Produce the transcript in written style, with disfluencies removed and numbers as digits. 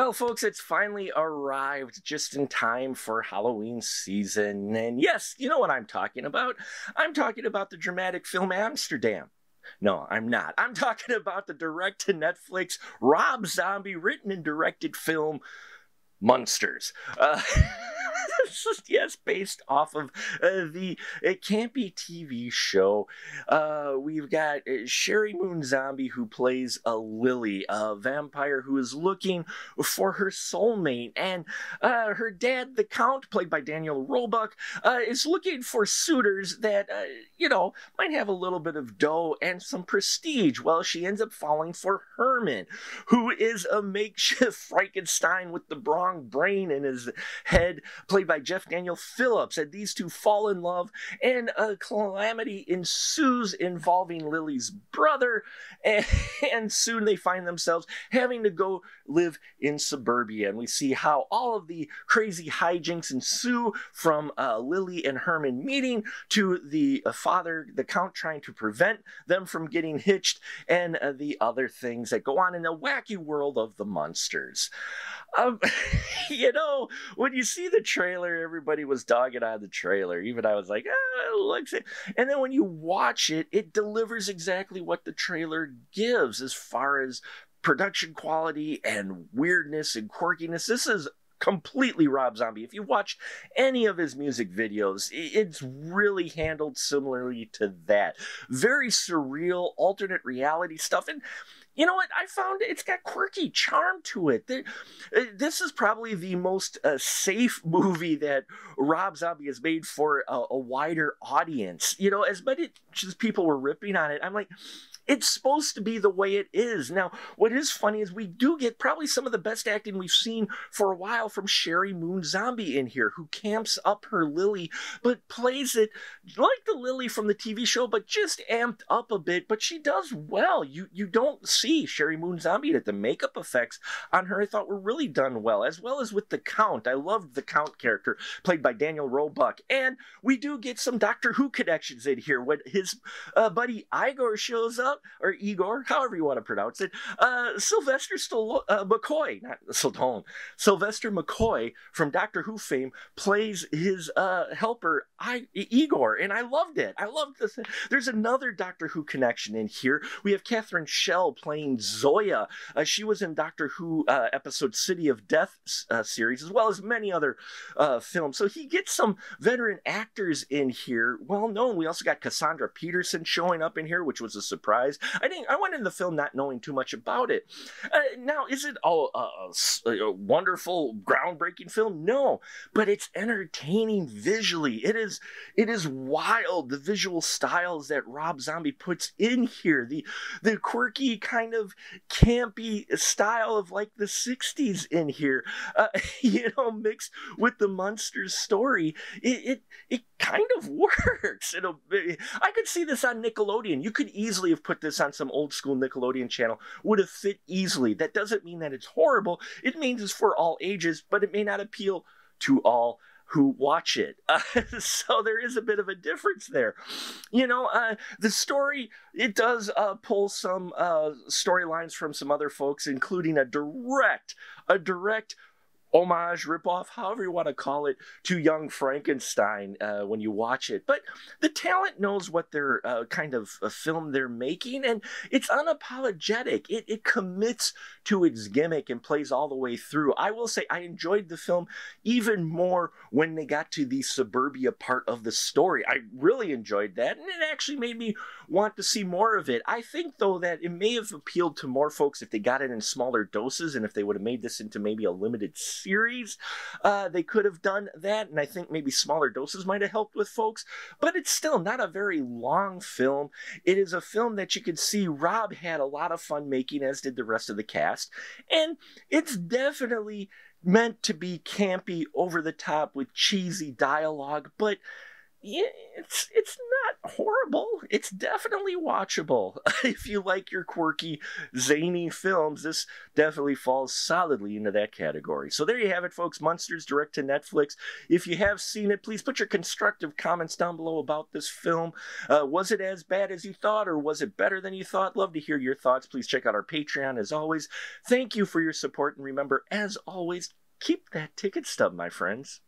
Well, folks, it's finally arrived just in time for Halloween season. And yes, you know what I'm talking about. I'm talking about the dramatic film Amsterdam. No, I'm not. I'm talking about the direct-to-Netflix Rob Zombie written and directed film Munsters. Yes, based off of the campy TV show. We've got Sherry Moon Zombie, who plays a Lily, a vampire who is looking for her soulmate, and her dad, the Count, played by Daniel Roebuck, is looking for suitors that, might have a little bit of dough and some prestige. Well, she ends up falling for Herman, who is a makeshift Frankenstein with the wrong brain in his head, played by Jeff Daniel Phillips. And these two fall in love, and a calamity ensues involving Lily's brother, and soon they find themselves having to go live in suburbia. And we see how all of the crazy hijinks ensue, from Lily and Herman meeting to the father, the Count, trying to prevent them from getting hitched, and the other things that go on in the wacky world of the Munsters. When you see the trailer, everybody was dogging on the trailer. Even I was like, it looks it. And then when you watch it, it delivers exactly what the trailer gives as far as production quality and weirdness and quirkiness. This is completely Rob Zombie. If you watch any of his music videos, it's really handled similarly to that. Very surreal, alternate reality stuff. And you know what? I found it's got quirky charm to it. This is probably the most safe movie that Rob Zombie has made for a wider audience. As much as people were ripping on it, I'm like, it's supposed to be the way it is. Now, what is funny is we do get probably some of the best acting we've seen for a while from Sherry Moon Zombie in here, who camps up her Lily, but plays it like the Lily from the TV show, but just amped up a bit. But she does well. You don't see Sherry Moon Zombie. That the makeup effects on her, I thought, were really done well as with the Count. I loved the Count character, played by Daniel Roebuck. And we do get some Doctor Who connections in here when his buddy Igor shows up, or Igor, however you want to pronounce it. Sylvester McCoy, not Stallone, Sylvester McCoy from Doctor Who fame plays his helper, Igor, and I loved it. I loved this. There's another Doctor Who connection in here. We have Catherine Schell playing Zoya. She was in Doctor Who episode City of Death series, as well as many other films. So he gets some veteran actors in here, well known. We also got Cassandra Peterson showing up in here, which was a surprise. I went into the film not knowing too much about it. Now, is it a wonderful, groundbreaking film? No, but it's entertaining visually. It is wild, the visual styles that Rob Zombie puts in here. The quirky, kind of campy style of like the 60s in here, mixed with the Munsters story. It kind of works. I could see this on Nickelodeon. You could easily have put this on some old school Nickelodeon channel. Would have fit easily. That doesn't mean that it's horrible. It means it's for all ages, but it may not appeal to all who watch it. So there is a bit of a difference there. The story, it does pull some storylines from some other folks, including a direct homage, ripoff, however you want to call it, to Young Frankenstein when you watch it. But the talent knows what they're kind of a film they're making, and it's unapologetic. It commits to its gimmick and plays all the way through. I will say I enjoyed the film even more when they got to the suburbia part of the story. I really enjoyed that, and it actually made me want to see more of it. I think, though, that it may have appealed to more folks if they got it in smaller doses, and if they would have made this into maybe a limited series, they could have done that, and I think maybe smaller doses might have helped with folks. But it's still not a very long film. It is a film that you could see Rob had a lot of fun making, as did the rest of the cast, and it's definitely meant to be campy, over the top, with cheesy dialogue, but yeah, it's not horrible. It's definitely watchable. If you like your quirky, zany films, this definitely falls solidly into that category. So there you have it, folks. Munsters, direct to Netflix. If you have seen it, please put your constructive comments down below about this film. Was it as bad as you thought, or was it better than you thought? Love to hear your thoughts. Please check out our Patreon as always. Thank you for your support, and remember, as always, keep that ticket stub, my friends.